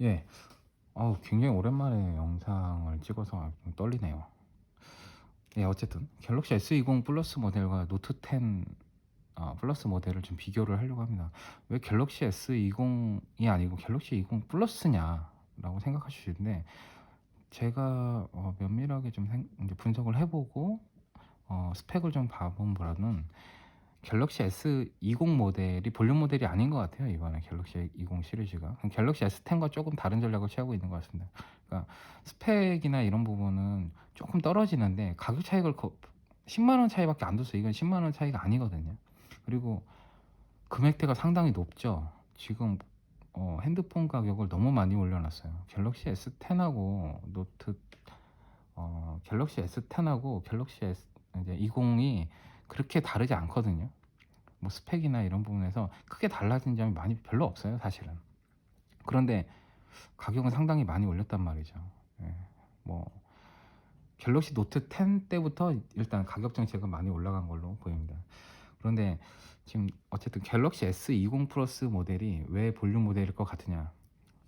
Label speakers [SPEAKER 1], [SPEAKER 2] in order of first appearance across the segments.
[SPEAKER 1] 예. 굉장히 오랜만에 영상을 찍어서 좀 떨리네요. 예, 어쨌든 갤럭시 S20 플러스 모델과 노트 10 플러스 모델을 좀 비교를 하려고 합니다. 왜 갤럭시 S20이 아니고 갤럭시 20 플러스냐라고 생각하실 수 있는데, 제가 면밀하게 좀 이제 분석을 해 보고 스펙을 좀 봐본 바로는 갤럭시 S20 모델이 볼륨 모델이 아닌 것 같아요, 이번에 갤럭시 20 시리즈가. 갤럭시 S10과 조금 다른 전략을 취하고 있는 것 같습니다. 그러니까 스펙이나 이런 부분은 조금 떨어지는데 가격 차이가 10만 원 차이밖에 안 뒀어요. 이건 10만 원 차이가 아니거든요. 그리고 금액대가 상당히 높죠. 지금 핸드폰 가격을 너무 많이 올려놨어요. 갤럭시 S10하고 갤럭시 S10하고 갤럭시 S 이제 20이 그렇게 다르지 않거든요. 뭐 스펙이나 이런 부분에서 크게 달라진 점이 많이 별로 없어요, 사실은. 그런데 가격은 상당히 많이 올렸단 말이죠. 예. 뭐 갤럭시 노트 10 때부터 일단 가격 정책은 많이 올라간 걸로 보입니다. 그런데 지금 어쨌든 갤럭시 S20 플러스 모델이 왜 볼륨 모델일 것 같으냐?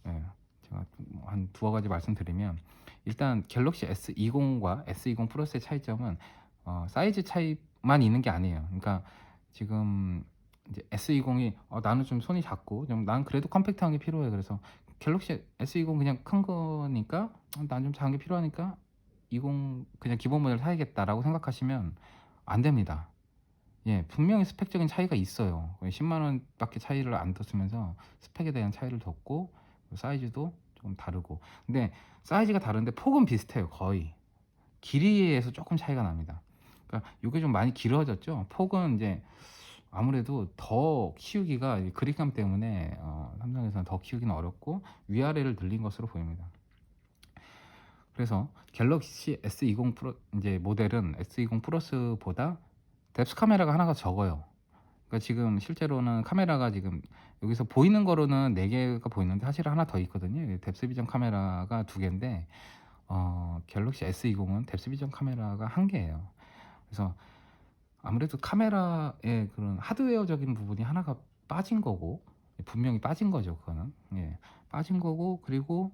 [SPEAKER 1] 예. 제가 한 두어 가지 말씀드리면, 일단 갤럭시 S20과 S20 플러스의 차이점은 사이즈 차이만 있는 게 아니에요. 그러니까 지금 이제 S20이 나는 좀 손이 작고 좀 난 그래도 컴팩트한 게 필요해. 그래서 갤럭시 S20 그냥 큰 거니까 난 좀 작은 게 필요하니까 20 그냥 기본 모델 사야겠다라고 생각하시면 안 됩니다. 예, 분명히 스펙적인 차이가 있어요. 10만 원밖에 차이를 안 뒀으면서 스펙에 대한 차이를 뒀고 사이즈도 좀 다르고. 근데 사이즈가 다른데 폭은 비슷해요, 거의. 길이에서 조금 차이가 납니다. 그러니까 요게 좀 많이 길어졌죠. 폭은 이제 아무래도 더 키우기가 이 그립감 때문에 삼성에서는 더 키우기는 어렵고 위아래를 늘린 것으로 보입니다. 그래서 갤럭시 S20 프로 이제 모델은 S20 플러스보다 뎁스 카메라가 하나가 적어요. 그러니까 지금 실제로는 카메라가 지금 여기서 보이는 거로는 4 개가 보이는데 사실은 하나 더 있거든요. 뎁스 비전 카메라가 2 개인데 갤럭시 S20은 뎁스 비전 카메라가 1 개예요. 그래서 아무래도 카메라의 그런 하드웨어적인 부분이 하나가 빠진 거고, 분명히 빠진 거죠, 그거는. 예. 빠진 거고, 그리고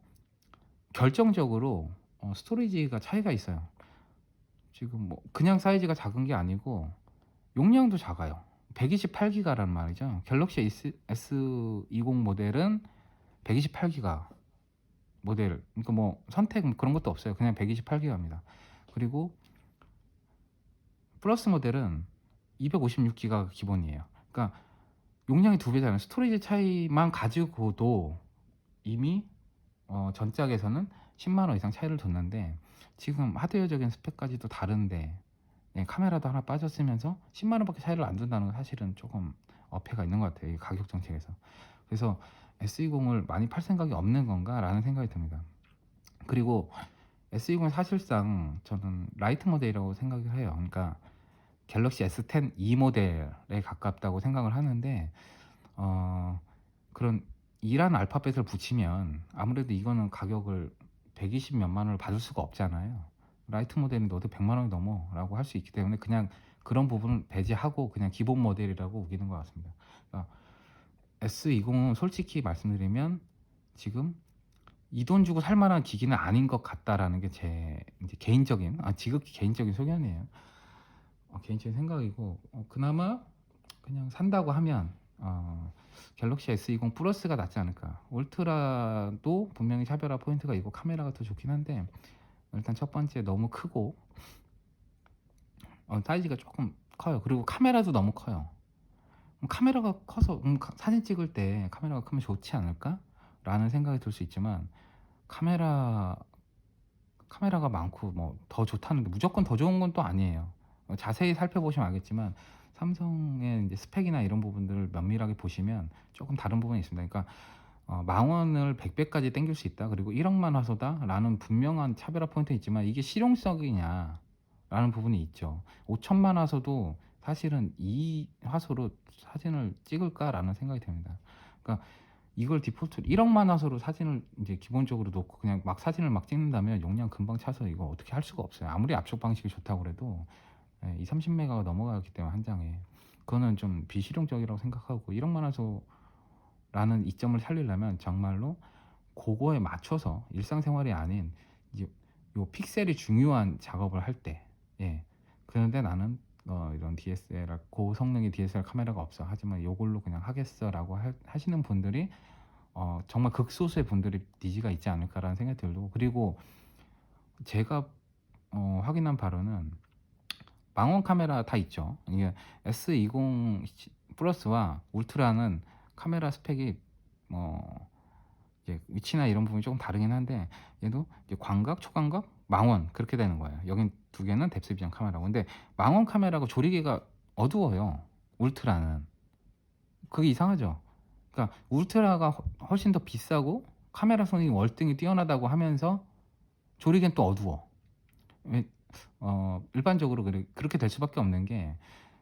[SPEAKER 1] 결정적으로 스토리지가 차이가 있어요. 지금 뭐 그냥 사이즈가 작은 게 아니고 용량도 작아요. 128 기가라는 말이죠. 갤럭시 S20 모델은 128 기가 모델. 그러니까 뭐 선택 뭐 그런 것도 없어요. 그냥 128 기가입니다. 그리고 플러스 모델은 256 기가가 기본이에요. 그러니까 용량이 2배잖아요. 스토리지 차이만 가지고도 이미 전작에서는 10만 원 이상 차이를 뒀는데, 지금 하드웨어적인 스펙까지도 다른데 예, 카메라도 하나 빠졌으면서 10만 원밖에 차이를 안 둔다는 건 사실은 조금 어폐가 있는 것 같아요, 이 가격 정책에서. 그래서 S20을 많이 팔 생각이 없는 건가라는 생각이 듭니다. 그리고 S20은 사실상 저는 라이트 모델이라고 생각을 해요. 그러니까 갤럭시 S10 E 모델에 가깝다고 생각을 하는데, 어, 그런 E라는 알파벳을 붙이면 아무래도 이거는 가격을 120 몇만 원을 받을 수가 없잖아요. 라이트 모델은 넣어도 100만 원이 넘어라고 할 수 있기 때문에 그냥 그런 부분을 배제하고 그냥 기본 모델이라고 우기는 것 같습니다. 그러니까 S20은 솔직히 말씀드리면 지금 이 돈 주고 살 만한 기기는 아닌 것 같다라는 게 제 이제 개인적인 지극히 개인적인 소견이에요. 개인적인 생각이고, 그나마 그냥 산다고 하면 갤럭시 S20 플러스가 낫지 않을까. 울트라도 분명히 차별화 포인트가 있고 카메라가 더 좋긴 한데, 일단 첫 번째 너무 크고 사이즈가 조금 커요. 그리고 카메라도 너무 커요. 카메라가 커서 사진 찍을 때 카메라가 크면 좋지 않을까? 라는 생각이 들 수 있지만, 카메라 카메라가 많고 뭐 더 좋다는데 무조건 더 좋은 건 또 아니에요. 자세히 살펴보시면 알겠지만 삼성의 이제 스펙이나 이런 부분들을 면밀하게 보시면 조금 다른 부분이 있습니다. 그러니까 만원을 100배까지 땡길 수 있다. 그리고 1억만 화소다라는 분명한 차별화 포인트 있지만 이게 실용성이냐라는 부분이 있죠. 5천만 화소도 사실은 이 화소로 사진을 찍을까라는 생각이 듭니다. 그러니까 이걸 디폴트로 1억만 화소로 사진을 이제 기본적으로 놓고 그냥 막 사진을 막 찍는다면 용량 금방 차서 이거 어떻게 할 수가 없어요. 아무리 압축 방식이 좋다고 그래도 2, 30메가가 넘어가기 때문에 한 장에 그거는 좀 비실용적이라고 생각하고, 1억만 화소라는 이점을 살리려면 정말로 고거에 맞춰서 일상생활이 아닌 이제 요 픽셀이 중요한 작업을 할 때, 예. 그런데 나는 이런 DSLR 고성능의 DSLR 카메라가 없어. 하지만 요걸로 그냥 하겠어라고 하시는 분들이 정말 극소수의 분들이 니즈가 있지 않을까라는 생각이 들고, 그리고 제가 확인한 바로는 망원 카메라 다 있죠. 이게 S20 플러스와 울트라는 카메라 스펙이 어 이제 위치나 이런 부분이 조금 다르긴 한데, 얘도 이제 광각, 초광각, 망원 그렇게 되는 거예요. 여긴 두 개는 뎁스 비전 카메라고. 근데 망원 카메라가 조리개가 어두워요. 울트라는. 그게 이상하죠. 그러니까 울트라가 훨씬 더 비싸고 카메라 성능이 월등히 뛰어나다고 하면서 조리개는 또 어두워. 왜 일반적으로 그렇게 될 수밖에 없는 게,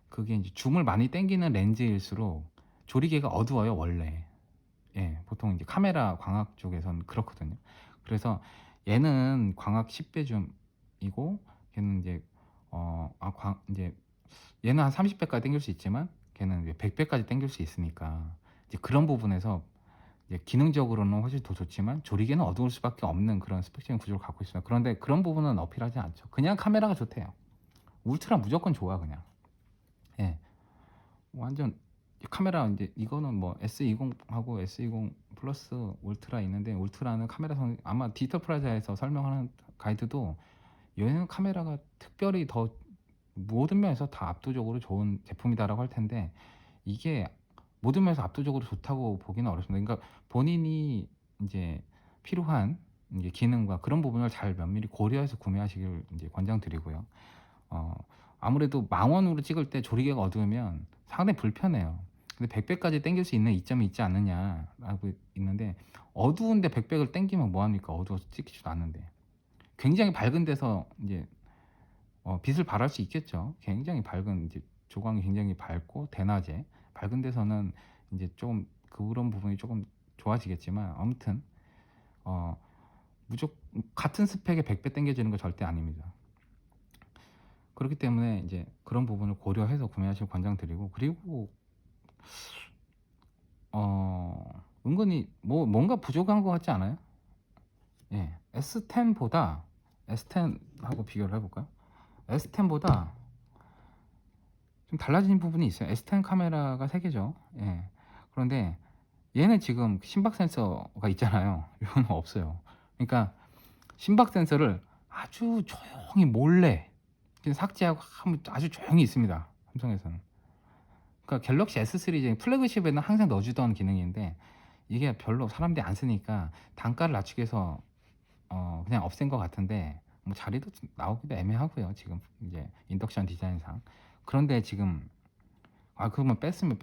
[SPEAKER 1] 그게 이제 줌을 많이 당기는 렌즈일수록 조리개가 어두워요, 원래. 예. 보통 이제 카메라 광학 쪽에서는 그렇거든요. 그래서 얘는 광학 10배 줌이고, 걔는 이제 광 인제 얘는 한 30 배까지 당길 수 있지만 걔는 이제 100 배까지 당길 수 있으니까, 이제 그런 부분에서 이제 기능적으로는 훨씬 더 좋지만 조리개는 어두울 수밖에 없는 그런 스펙적인 구조를 갖고 있어요. 그런데 그런 부분은 어필하지 않죠. 그냥 카메라가 좋대요. 울트라 무조건 좋아 그냥. 예. 완전 카메라 인제 이거는 뭐 S20하고 S20 플러스 울트라 있는데, 울트라는 카메라 성 아마 디지털 프라자에서 설명하는 가이드도 얘는 카메라가 특별히 더 모든 면에서 다 압도적으로 좋은 제품이다라고 할 텐데, 이게 모든 면에서 압도적으로 좋다고 보기는 어렵습니다. 그러니까 본인이 인제 필요한 인제 기능과 그런 부분을 잘 면밀히 고려해서 구매하시길 인제 권장드리고요. 어 아무래도 망원으로 찍을 때 조리개가 어두우면 상당히 불편해요. 근데 100 배까지 당길 수 있는 이점이 있지 않느냐라고 있는데, 어두운데 100 백을 당기면 뭐 합니까? 어두워서 찍히지도 않는데. 굉장히 밝은 데서 인제 빛을 발할 수 있겠죠. 굉장히 밝은 이제 조광이 굉장히 밝고 대낮에 밝은 데서는 인제 좀 그런 부분이 쪼금 좋아지겠지만, 아무튼 어 무조 같은 스펙에 100배 당겨지는 건 절대 아닙니다. 그렇기 때문에 이제 그런 부분을 고려해서 구매하시길 권장드리고, 그리고 은근히 뭐 뭔가 부족한 것 같지 않아요? 예. S10보다 S10하고 비교를 해 볼까요? S10보다 좀 달라진 부분이 있어요. S10 카메라가 3 개죠. 예. 그런데 얘는 지금 심박 센서가 있잖아요. 이거는 없어요. 그러니까 심박 센서를 아주 조용히 몰래 그냥 삭제하고 하면 아주 조용히 있습니다, 삼성에서는. 그러니까 갤럭시 S 시리즈 플래그십에는 항상 넣어 주던 기능인데, 이게 별로 사람들이 안 쓰니까 단가를 낮추기 위해서 그냥 없앤 것 같은데, 뭐 자리도 좀 나오기도 애매하고요, 지금 이제 인덕션 디자인상. 그런데 지금 그러면 뺐으면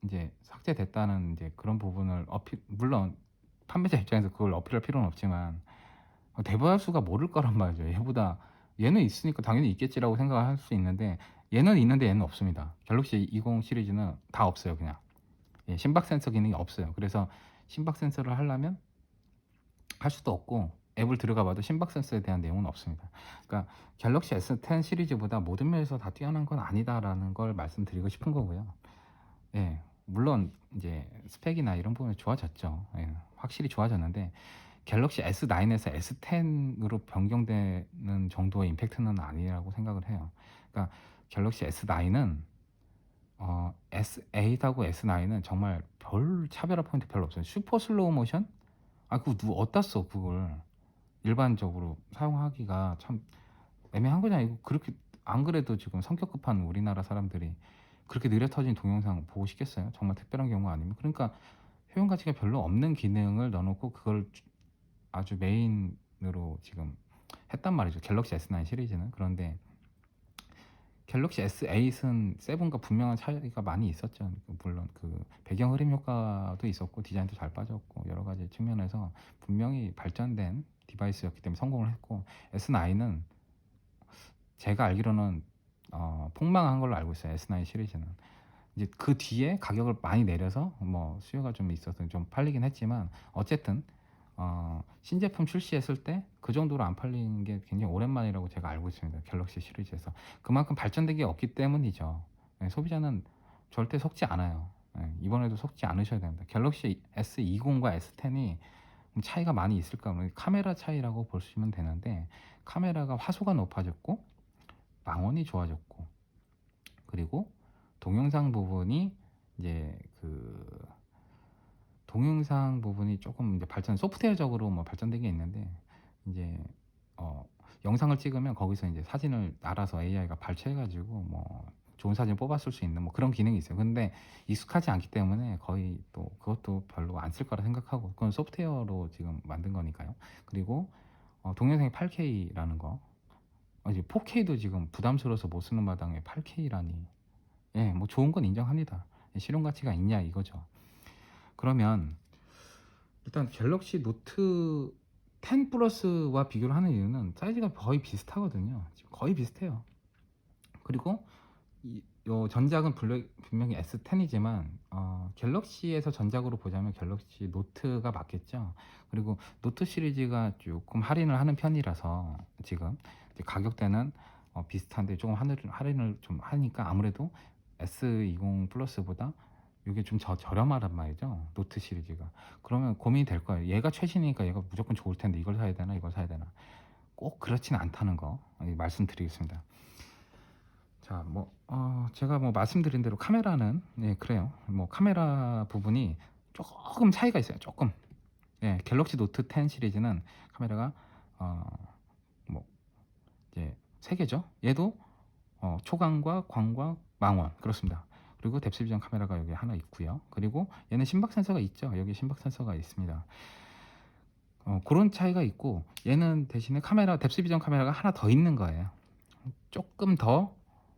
[SPEAKER 1] 인제 삭제됐다는 인제 그런 부분을 어필, 물론 판매자 입장에서 그걸 어필할 필요는 없지만 대다수가 모를 거란 말이죠. 얘보다 '얘는 있으니까 당연히 있겠지.'라고 생각을 할 수 있는데, 얘는 있는데 얘는 없습니다. 갤럭시 20 시리즈는 다 없어요 그냥. 예, 심박 센서 기능이 없어요. 그래서 심박 센서를 하려면 할 수도 없고, 앱을 들어가 봐도 심박 센서에 대한 내용은 없습니다. 그러니까 갤럭시 S10 시리즈보다 모든 면에서 다 뛰어난 건 아니다라는 걸 말씀드리고 싶은 거고요. 예. 물론 인제 스펙이나 이런 부분이 좋아졌죠. 예. 확실히 좋아졌는데, 갤럭시 S9에서 S10으로 변경되는 정도의 임팩트는 아니라고 생각을 해요. 그러니까 갤럭시 S9은 S8하고 S9은 정말 별 차별화 포인트 별로 없어요. 슈퍼 슬로우 모션? 그거 어디다 써 그걸. 일반적으로 사용하기가 참 애매한 거잖아요. 이거 그렇게 안 그래도 지금 성격 급한 우리나라 사람들이 그렇게 느려 터진 동영상 보고 싶겠어요? 정말 특별한 경우 아니면. 그러니까 효용 가치가 별로 없는 기능을 넣어 놓고 그걸 아주 메인으로 지금 했단 말이죠, 갤럭시 S9 시리즈는. 그런데 갤럭시 S8은 7과 분명한 차이가 많이 있었죠. 물론 그 배경 흐림 효과도 있었고 디자인도 잘 빠졌고 여러 가지 측면에서 분명히 발전된 디바이스였기 때문에 성공을 했고, S9은 제가 알기로는 폭망한 걸로 알고 있어요, S9 시리즈는. 이제 그 뒤에 가격을 많이 내려서 뭐 수요가 좀 있어서 좀 팔리긴 했지만, 어쨌든 신제품 출시했을 때 그 정도로 안 팔리는 게 굉장히 오랜만이라고 제가 알고 있습니다, 갤럭시 시리즈에서. 그만큼 발전된 게 없기 때문이죠. 예, 소비자는 절대 속지 않아요. 예, 이번에도 속지 않으셔야 됩니다. 갤럭시 S20과 S10이 차이가 많이 있을까? 카메라 차이라고 보시면 되는데, 카메라가 화소가 높아졌고 망원이 좋아졌고, 그리고 동영상 부분이 이제 동영상 부분이 조금 이제 소프트웨어적으로 뭐 발전된 게 있는데, 이제 어 영상을 찍으면 거기서 이제 사진을 알아서 AI가 발췌해 가지고 뭐 좋은 사진을 뽑았을 수 있는 뭐 그런 기능이 있어요. 근데 익숙하지 않기 때문에 거의 또 그것도 별로 안 쓸 거라 생각하고, 그건 소프트웨어로 지금 만든 거니까요. 그리고 동영상이 8K라는 거, 이제 4K도 지금 부담스러워서 못 쓰는 마당에 8K라니. 예, 뭐 좋은 건 인정합니다. 실용 가치가 있냐 이거죠. 그러면 일단 갤럭시 노트 10 플러스와 비교를 하는 이유는 사이즈가 거의 비슷하거든요. 지금 거의 비슷해요. 그리고 요 전작은 분명히 S10이지만 갤럭시에서 전작으로 보자면 갤럭시 노트가 맞겠죠. 그리고 노트 시리즈가 조금 할인을 하는 편이라서 지금 이제 가격대는 비슷한데 조금 할인을 좀 하니까 아무래도 S20 플러스보다 이게 좀 저렴하단 말이죠, 노트 시리즈가. 그러면 고민이 될 거예요. 얘가 최신이니까 얘가 무조건 좋을 텐데 이걸 사야 되나 이걸 사야 되나. 꼭 그렇진 않다는 거 말씀드리겠습니다. 자, 제가 뭐 말씀드린 대로 카메라는, 예, 그래요. 뭐 카메라 부분이 조금 차이가 있어요. 조금. 예, 갤럭시 노트 10 시리즈는 카메라가 뭐 이제 세 개죠. 얘도 초광각, 광각, 망원 그렇습니다. 그리고 뎁스 비전 카메라가 여기 하나 있고요. 그리고 얘는 심박 센서가 있죠. 여기 심박 센서가 있습니다. 그런 차이가 있고, 얘는 대신에 뎁스 비전 카메라가 하나 더 있는 거예요. 조금 더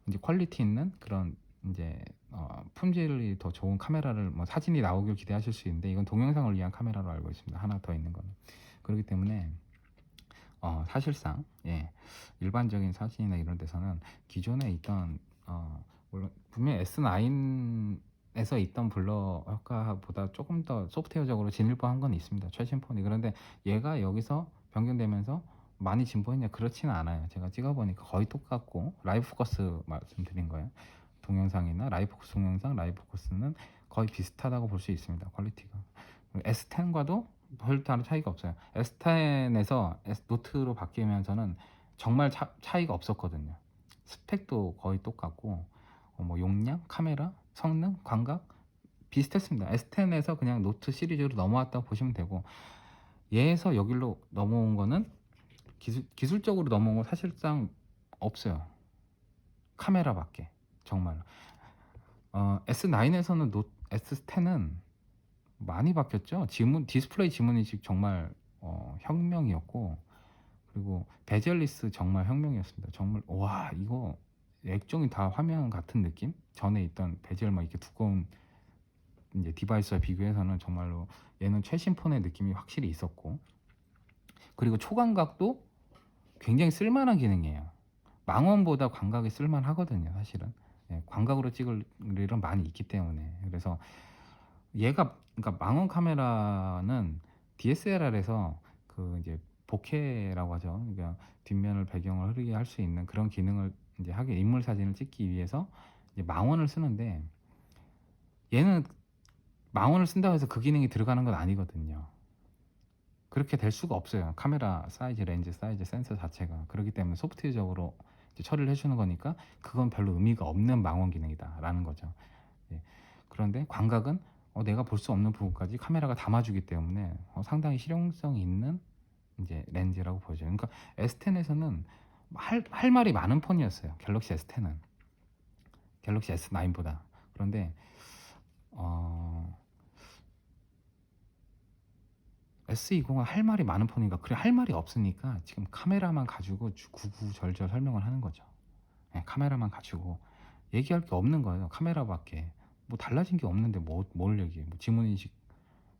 [SPEAKER 1] 이제 퀄리티 있는 그런 이제 품질이 더 좋은 카메라를, 뭐 사진이 나오길 기대하실 수 있는데, 이건 동영상을 위한 카메라로 알고 있습니다. 하나 더 있는 거는. 그렇기 때문에 사실상, 예, 일반적인 사진이나 이런 데서는 기존에 있던 물론 분명히 S9에서 있던 블러 효과보다 조금 더 소프트웨어적으로 진일보한 건 있습니다, 최신 폰이. 그런데 얘가 여기서 변경되면서 많이 진보했냐? 그렇지는 않아요. 제가 찍어보니까 거의 똑같고, 라이브 포커스 말씀드린 거예요. 동영상이나 라이브 포커스, 동영상 라이브 포커스는 거의 비슷하다고 볼 수 있습니다, 퀄리티가. S10과도 별 다른 차이가 없어요. S10에서 노트로 바뀌면서는 정말 차이가 없었거든요. 스펙도 거의 똑같고, 뭐 용량, 카메라, 성능, 광각 비슷했습니다. S10에서 그냥 노트 시리즈로 넘어왔다고 보시면 되고, 얘에서 여기로 넘어온 거는 기술적으로 넘어온 건 사실상 없어요. 카메라밖에. 정말. S9에서는 S10은 많이 바뀌었죠. 디스플레이 지문 인식 정말 혁명이었고, 그리고 베젤리스 정말 혁명이었습니다. 정말 와, 이거 액정이 다 화면 같은 느낌? 전에 있던 베젤 막 이렇게 두꺼운 이제 디바이스와 비교해서는 정말로 얘는 최신 폰의 느낌이 확실히 있었고, 그리고 초광각도 굉장히 쓸만한 기능이에요. 망원보다 광각이 쓸만하거든요, 사실은. 예, 광각으로 찍을 일은 많이 있기 때문에. 그래서 그러니까 망원 카메라는 DSLR에서 이제 보케라고 하죠. 그러니까 뒷면을 배경을 흐리게 할 수 있는 그런 기능을 이제 인물 사진을 찍기 위해서 이제 망원을 쓰는데, 얘는 망원을 쓴다고 해서 그 기능이 들어가는 건 아니거든요. 그렇게 될 수가 없어요. 카메라 사이즈, 렌즈 사이즈, 센서 자체가. 그렇기 때문에 소프트웨어적으로 이제 처리를 해주는 거니까 그건 별로 의미가 없는 망원 기능이다라는 거죠. 예. 그런데 광각은 내가 볼 수 없는 부분까지 카메라가 담아주기 때문에 상당히 실용성 있는 이제 렌즈라고 보여져요. 그러니까 S10에서는 할 말이 많은 폰이었어요, 갤럭시 S10은. 갤럭시 S9보다. 그런데 S20은 할 말이 많은 폰이니까, 그래, 할 말이 없으니까 지금 카메라만 가지고 구구절절 설명을 하는 거죠. 네, 카메라만 가지고 얘기할 게 없는 거예요. 카메라밖에 뭐 달라진 게 없는데 뭘 얘기해. 뭐 지문인식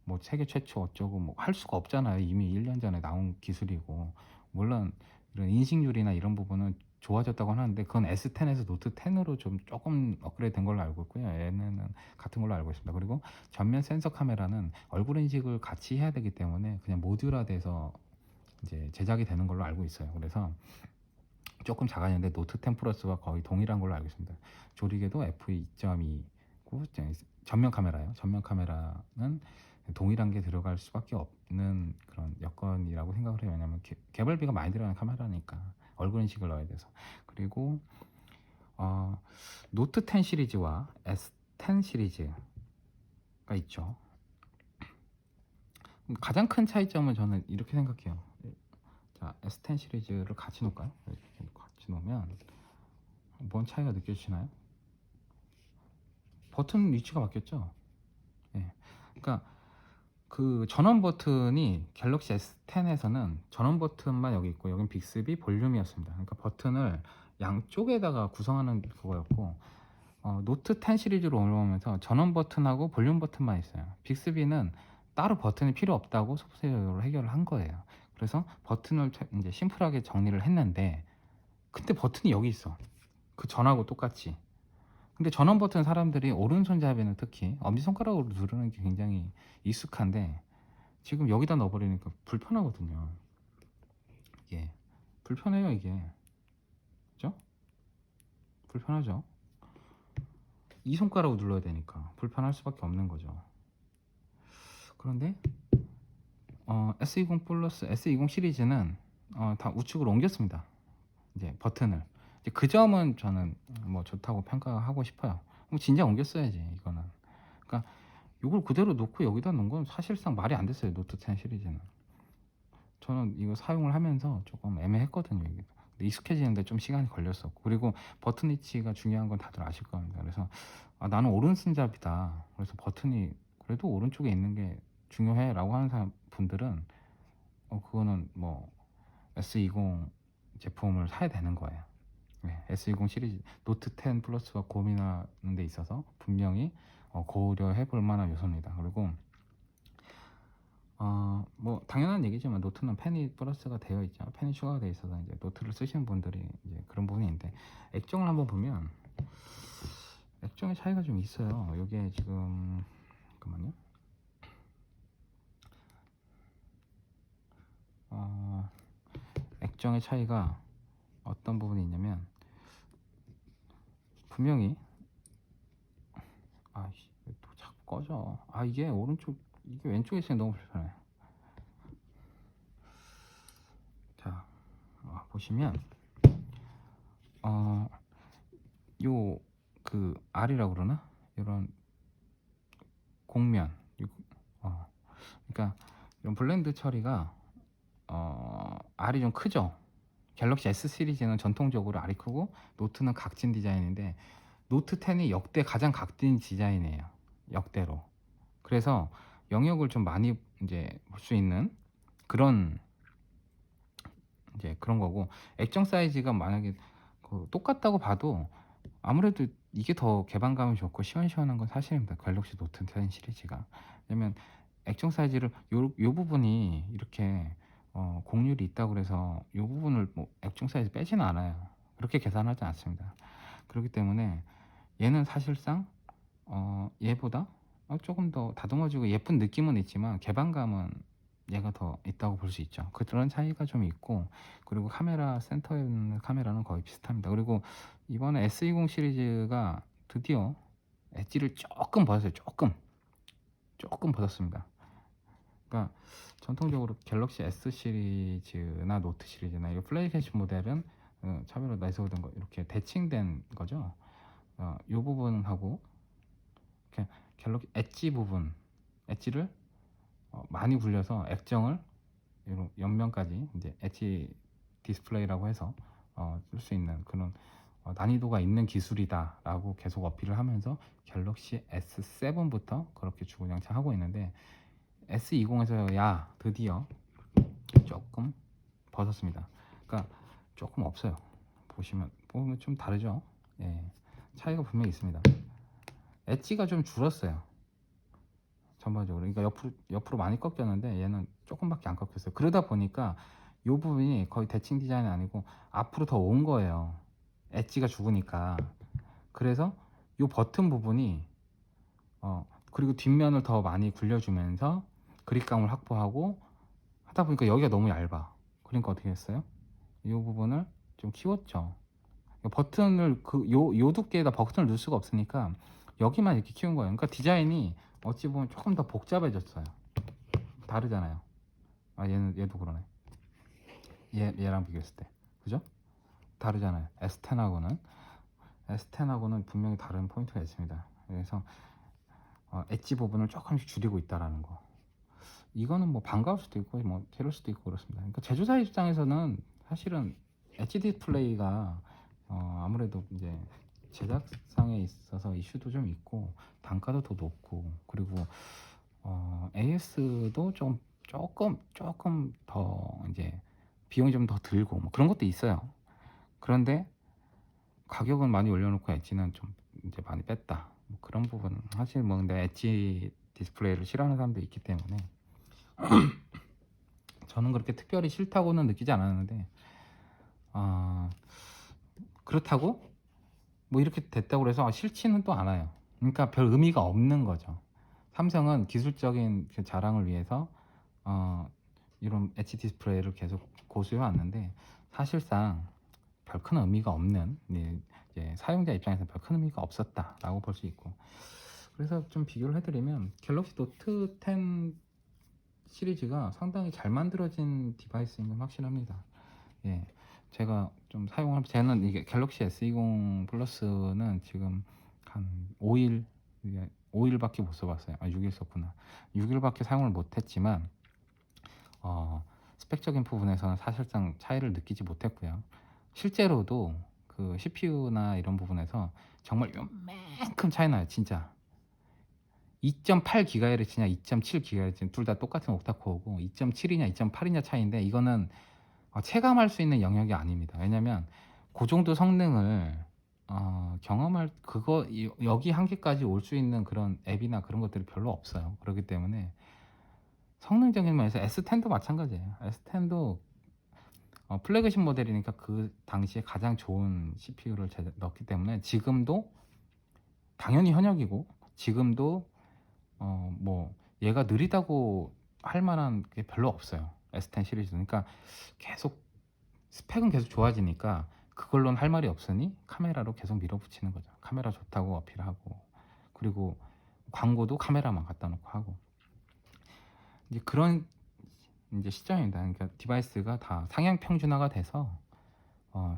[SPEAKER 1] 뭐 세계 최초 어쩌고 뭐 할 수가 없잖아요. 이미 1년 전에 나온 기술이고. 물론 이런 인식률이나 이런 부분은 좋아졌다고 하는데, 그건 S10에서 노트 10으로 좀 조금 업그레이드 된 걸로 알고 있고요. 얘네는 같은 걸로 알고 있습니다. 그리고 전면 센서 카메라는 얼굴 인식을 같이 해야 되기 때문에 그냥 모듈화돼서 이제 제작이 되는 걸로 알고 있어요. 그래서 조금 작아졌는데 노트 10 플러스와 거의 동일한 걸로 알고 있습니다. 조리개도 f2.2고 전면 카메라예요. 전면 카메라는 동일한 게 들어갈 수밖에 없는 그런 여건이라고 생각을 해요. 왜냐면 개발비가 많이 들어가는 카메라니까 얼굴 인식을 넣어야 돼서. 그리고 노트 10 시리즈와 S10 시리즈가 있죠. 가장 큰 차이점은 저는 이렇게 생각해요. 자, S10 시리즈를 같이 놓을까요? 이렇게 같이 놓으면 뭔 차이가 느껴지시나요? 버튼 위치가 바뀌었죠? 예. 그러니까 그 전원 버튼이 갤럭시 S10에서는 전원 버튼만 여기 있고 여긴 빅스비 볼륨이었습니다. 그러니까 버튼을 양쪽에다가 구성하는 그거였고 노트 10 시리즈로 올라오면서 전원 버튼하고 볼륨 버튼만 있어요. 빅스비는 따로 버튼이 필요 없다고 소프트웨어로 해결을 한 거예요. 그래서 버튼을 이제 심플하게 정리를 했는데 근데 버튼이 여기 있어. 그 전하고 똑같이. 근데 전원 버튼 사람들이 오른손잡이는 특히 엄지손가락으로 누르는 게 굉장히 익숙한데 지금 여기다 넣어버리니까 불편하거든요. 이게 불편해요. 이게 그죠? 불편하죠. 이 손가락으로 눌러야 되니까 불편할 수밖에 없는 거죠. 그런데 S20 플러스 S20 시리즈는 다 우측으로 옮겼습니다. 이제 버튼을 이제 그 점은 저는 뭐 좋다고 평가하고 싶어요. 진짜 옮겼어야지 이거는. 그러니까 이걸 그대로 놓고 여기다 놓은 건 사실상 말이 안 됐어요. 노트 10 시리즈는. 저는 이거 사용을 하면서 조금 애매했거든요. 이게. 근데 익숙해지는데 좀 시간이 걸렸었고 그리고 버튼 위치가 중요한 건 다들 아실 겁니다. 그래서 나는 오른손잡이다. 그래서 버튼이 그래도 오른쪽에 있는 게 중요해 라고 하는 분들은 그거는 뭐 S20 제품을 사야 되는 거예요. 네, S20 시리즈 노트 10 플러스와 고민하는 데 있어서 분명히 고려해 볼 만한 요소입니다. 그리고 뭐 당연한 얘기지만 노트는 펜이 플러스가 되어 있죠. 펜이 추가가 되어 있어서 이제 노트를 쓰시는 분들이 이제 그런 부분이 있는데 액정을 한번 보면 액정의 차이가 좀 있어요. 이게 지금 잠깐만요. 액정의 차이가 어떤 부분이 있냐면 분명히 또 자꾸 꺼져. 이게 오른쪽 이게 왼쪽에 있으면 너무 불편해. 자 보시면 요 그 R이라고 그러나 이런 곡면 그러니까 이런 블렌드 처리가 R이 좀 크죠. 갤럭시 S 시리즈는 전통적으로 R이 크고 노트는 각진 디자인인데 노트 10이 역대 가장 각진 디자인이에요. 역대로. 그래서 영역을 좀 많이 이제 볼 수 있는 그런 이제 그런 거고 액정 사이즈가 만약에 똑같다고 봐도 아무래도 이게 더 개방감이 좋고 시원시원한 건 사실입니다. 갤럭시 노트 10 시리즈가. 왜냐면 액정 사이즈를 요 부분이 이렇게 곡률이 있다고 그래서 이 부분을 뭐 액정 사이즈 빼지는 않아요. 그렇게 계산하지 않습니다. 그렇기 때문에 얘는 사실상 얘보다 조금 더 다듬어지고 예쁜 느낌은 있지만 개방감은 얘가 더 있다고 볼 수 있죠. 그런 차이가 좀 있고 그리고 카메라 센터에 있는 카메라는 거의 비슷합니다. 그리고 이번에 S20 시리즈가 드디어 엣지를 조금 벗었어요. 조금 벗었습니다. 그러니까 전통적으로 갤럭시 S 시리즈나 노트 시리즈나 이 플래그십 모델은 차별로 내세우던 거 이렇게 대칭된 거죠. 이 부분하고 이렇게 갤럭시 엣지 부분 엣지를 많이 굴려서 액정을 옆면까지 이제 엣지 디스플레이라고 해서 쓸 수 있는 그런 난이도가 있는 기술이다라고 계속 어필을 하면서 갤럭시 S7부터 그렇게 주구장창하고 있는데 S20에서야 드디어 조금 벗었습니다. 그러니까 조금 없어요. 보면 좀 다르죠. 예, 차이가 분명히 있습니다. 엣지가 좀 줄었어요. 전반적으로. 그러니까 옆으로 많이 꺾였는데 얘는 조금밖에 안 꺾였어요. 그러다 보니까 이 부분이 거의 대칭 디자인이 아니고 앞으로 더 온 거예요. 엣지가 죽으니까. 그래서 이 버튼 부분이 그리고 뒷면을 더 많이 굴려주면서 그립감을 확보하고 하다 보니까 여기가 너무 얇아. 그러니까 어떻게 했어요? 이 부분을 좀 키웠죠. 버튼을 요 두께에다 버튼을 넣을 수가 없으니까 여기만 이렇게 키운 거예요. 그러니까 디자인이 어찌 보면 조금 더 복잡해졌어요. 다르잖아요. 아 얘도 그러네. 얘랑 비교했을 때 그죠? 다르잖아요. S10하고는 분명히 다른 포인트가 있습니다. 그래서 엣지 부분을 조금씩 줄이고 있다라는 거. 이거는 뭐 반가울 수도 있고 뭐 싫을 수도 있고 그렇습니다. 그러니까 제조사 입장에서는 사실은 엣지 디스플레이가 아무래도 이제 제작상에 있어서 이슈도 좀 있고 단가도 더 높고 그리고 AS도 조금 더 이제 비용이 좀 더 들고 뭐 그런 것도 있어요. 그런데 가격은 많이 올려놓고 엣지는 좀 이제 많이 뺐다. 뭐 그런 부분 사실 뭐 근데 엣지 디스플레이를 싫어하는 사람도 있기 때문에 저는 그렇게 특별히 싫다고는 느끼지 않았는데 아 그렇다고 뭐 이렇게 됐다고 해서 싫지는 또 않아요. 그러니까 별 의미가 없는 거죠. 삼성은 기술적인 그 자랑을 위해서 이런 엣지 디스플레이를 계속 고수해 왔는데 사실상 별 큰 의미가 없는 이제 사용자 입장에서 별 큰 의미가 없었다라고 볼 수 있고 그래서 좀 비교를 해드리면 갤럭시 노트 10 시리즈가 상당히 잘 만들어진 디바이스인 건 확실합니다. 예, 제가 좀 사용하면서 저는 이게 갤럭시 S20 플러스는 지금 한 5일 5일밖에 못 써봤어요. 6일 썼구나. 6일밖에 사용을 못했지만 스펙적인 부분에서는 사실상 차이를 느끼지 못했고요. 실제로도 그 CPU나 이런 부분에서 정말 요만큼 차이 나요. 진짜 2.8GHz냐 2.7GHz 둘 다 똑같은 옥타코어고 2.7이냐 2.8이냐 차이인데 이거는 체감할 수 있는 영역이 아닙니다. 왜냐면 그 정도 성능을 경험할 여기 한계까지 올 수 있는 그런 앱이나 그런 것들이 별로 없어요. 그렇기 때문에 성능적인 면에서 S10도 마찬가지예요. S10도 플래그십 모델이니까 그 당시에 가장 좋은 CPU를 넣었기 때문에 지금도 당연히 현역이고 지금도 뭐 얘가 느리다고 할 만한 게 별로 없어요. S10 시리즈. 그러니까 계속 스펙은 계속 좋아지니까 그걸로는 할 말이 없으니 카메라로 계속 밀어붙이는 거죠. 카메라 좋다고 어필하고 그리고 광고도 카메라만 갖다 놓고 하고 이제 그런 이제 시점입니다. 그러니까 디바이스가 다 상향 평준화가 돼서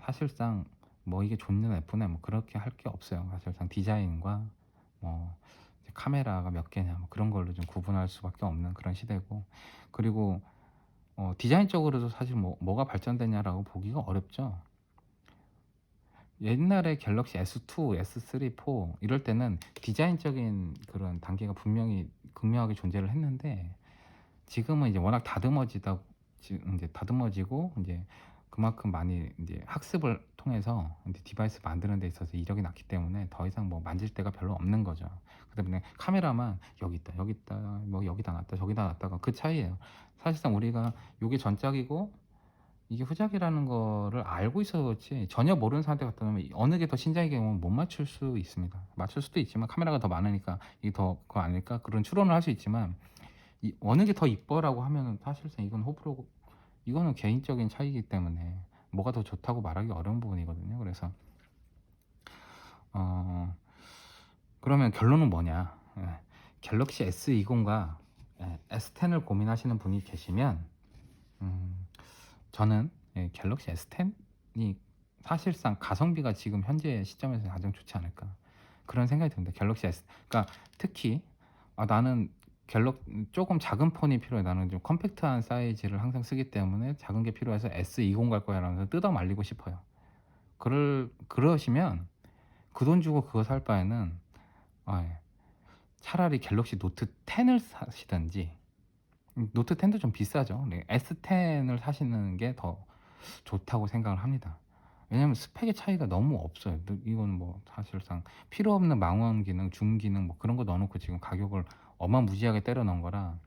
[SPEAKER 1] 사실상 뭐 이게 좋냐 나쁘냐 뭐 그렇게 할 게 없어요. 사실상 디자인과 뭐 카메라가 몇 개냐 뭐 그런 걸로 좀 구분할 수밖에 없는 그런 시대고 그리고 디자인적으로도 사실 뭐가 발전됐냐라고 보기가 어렵죠. 옛날에 갤럭시 S2, S3, 4 이럴 때는 디자인적인 그런 단계가 분명히 극명하게 존재를 했는데 지금은 이제 워낙 이제 다듬어지고 이제 그만큼 많이 이제 학습을 통해서 이제 디바이스 만드는 데 있어서 이력이 났기 때문에 더 이상 뭐 만질 데가 별로 없는 거죠. 그다음에 카메라만 여기 있다, 뭐 여기다 놨다, 저기다 놨다가 그 차이예요. 사실상 우리가 이게 전작이고 이게 후작이라는 거를 알고 있어서 그렇지 전혀 모르는 사람한테 갖다 놓으면 어느 게 더 신작인 경우는 못 맞출 수 있습니다. 맞출 수도 있지만 카메라가 더 많으니까 이게 더 그거 아닐까 그런 추론을 할 수 있지만 어느 게 더 이뻐라고 하면은 사실상 이건 호불호고 이거는 개인적인 차이이기 때문에 뭐가 더 좋다고 말하기 어려운 부분이거든요. 그래서 그러면 결론은 뭐냐? 갤럭시 S20과 S10을 고민하시는 분이 계시면 저는 갤럭시 S10이 사실상 가성비가 지금 현재 시점에서 가장 좋지 않을까 그런 생각이 듭니다. 갤럭시 S 그러니까 특히 나는 조금 작은 폰이 필요해. 나는 좀 컴팩트한 사이즈를 항상 쓰기 때문에 작은 게 필요해서 S20 갈 거야 라면서 뜯어 말리고 싶어요. 그러시면 그 돈 주고 그거 살 바에는 차라리 갤럭시 노트 10을 사시든지 노트 10도 좀 비싸죠. S10을 사시는 게 더 좋다고 생각을 합니다. 왜냐면 스펙의 차이가 너무 없어요. 이건 뭐 사실상 필요 없는 망원 기능, 줌 기능 뭐 그런 거 넣어놓고 지금 가격을 어마무지하게 때려 넣은 거라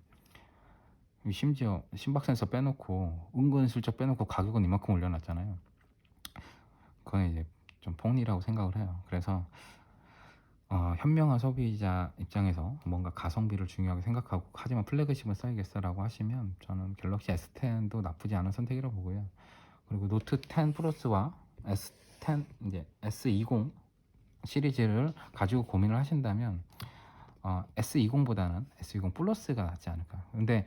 [SPEAKER 1] 심지어 심박 센서 빼놓고 은근슬쩍 빼놓고 가격은 이만큼 올려놨잖아요. 그건 이제 좀 폭리라고 생각을 해요. 그래서 현명한 소비자 입장에서 뭔가 가성비를 중요하게 생각하고 하지만 플래그십을 써야겠어라고 하시면 저는 갤럭시 S10도 나쁘지 않은 선택이라고 보고요. 그리고 노트 10 플러스와 S10 이제 S20 시리즈를 가지고 고민을 하신다면 S20보다는 S20 플러스가 낫지 않을까. 근데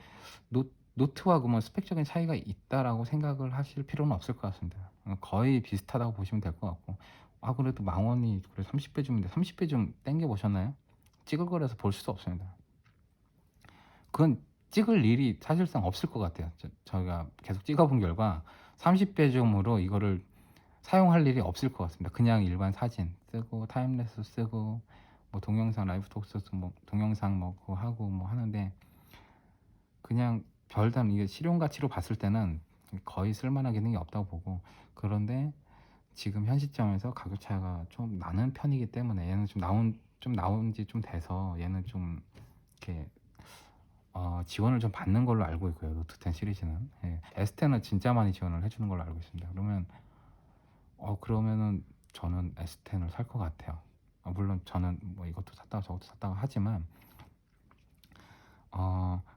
[SPEAKER 1] 노트와 뭐 스펙적인 차이가 있다라고 생각을 하실 필요는 없을 것 같습니다. 거의 비슷하다고 보시면 될 것 같고, 그래도 망원이 그래 30배 줌인데 30배 줌 땡겨 보셨나요? 찌글거려서 볼 수도 없습니다. 그건 찍을 일이 사실상 없을 것 같아요. 저희가 계속 찍어본 결과 30배 줌으로 이거를 사용할 일이 없을 것 같습니다. 그냥 일반 사진 쓰고 타임랩스 쓰고 뭐 동영상 라이브 톡스 뭐 동영상 뭐 그거 하고 뭐 하는데, 그냥 별다른 이게 실용 가치로 봤을 때는 거의 쓸만한 기능이 없다고 보고, 그런데 지금 현 시점에서 가격 차이가 좀 나는 편이기 때문에 얘는 좀 나온 지 좀 돼서 얘는 좀 이렇게 지원을 좀 받는 걸로 알고 있고요. 노트 10 시리즈는. 예. S10은 진짜 많이 지원을 해주는 걸로 알고 있습니다. 그러면은 저는 S10을 살 것 같아요. 물론 저는 뭐 이것도 샀다가 저것도 샀다가 하지만,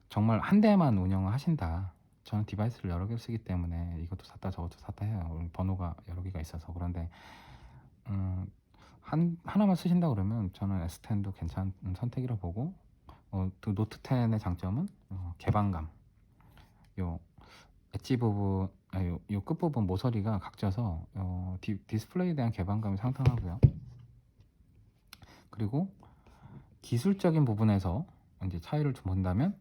[SPEAKER 1] 정말 한 대만 운영을 하신다. 저는 디바이스를 여러 개 쓰기 때문에 이것도 샀다 저것도 샀다 해요. 번호가 여러 개가 있어서. 그런데 하나만 쓰신다 그러면 저는 S10도 괜찮은 선택이라 보고, 또 노트 10의 장점은 개방감. 요 엣지 부분, 요 끝부분 모서리가 각져서 디스플레이에 대한 개방감이 상당하고요. 그리고 기술적인 부분에서 이제 차이를 좀 본다면,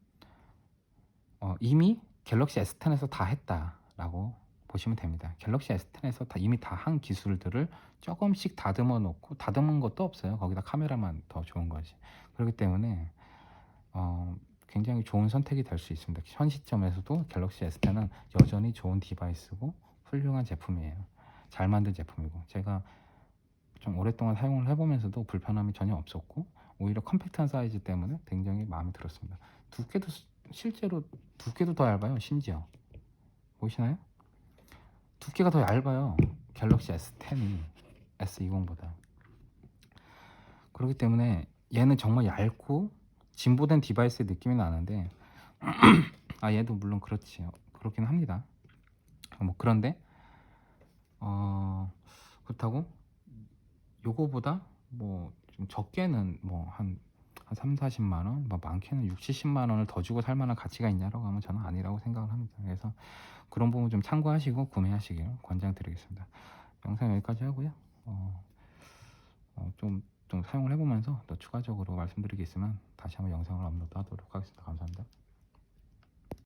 [SPEAKER 1] 이미 갤럭시 S10에서 다 했다라고 보시면 됩니다. 갤럭시 S10에서 이미 다 한 기술들을 조금씩 다듬어 놓고, 다듬은 것도 없어요. 거기다 카메라만 더 좋은 거지. 그렇기 때문에 굉장히 좋은 선택이 될 수 있습니다. 현 시점에서도 갤럭시 S10은 여전히 좋은 디바이스고 훌륭한 제품이에요. 잘 만든 제품이고, 제가 좀 오랫동안 사용을 해보면서도 불편함이 전혀 없었고, 오히려 컴팩트한 사이즈 때문에 굉장히 마음에 들었습니다. 두께도 실제로 두께도 더 얇아요. 심지어 보이시나요? 두께가 더 얇아요. 갤럭시 S10이 S20보다. 그렇기 때문에 얘는 정말 얇고 진보된 디바이스의 느낌이 나는데, 얘도 물론 그렇긴 합니다. 뭐 그런데 그렇다고 요거보다 뭐 좀 적게는 뭐 한 3, 40만 원, 뭐 많게는 6, 70만 원을 더 주고 살 만한 가치가 있냐라고 하면 저는 아니라고 생각을 합니다. 그래서 그런 부분 좀 참고하시고 구매하시길 권장드리겠습니다. 영상 여기까지 하고요. 좀 사용을 해보면서 더 추가적으로 말씀드릴 게 있으면 다시 한번 영상을 업로드하도록 하겠습니다. 감사합니다.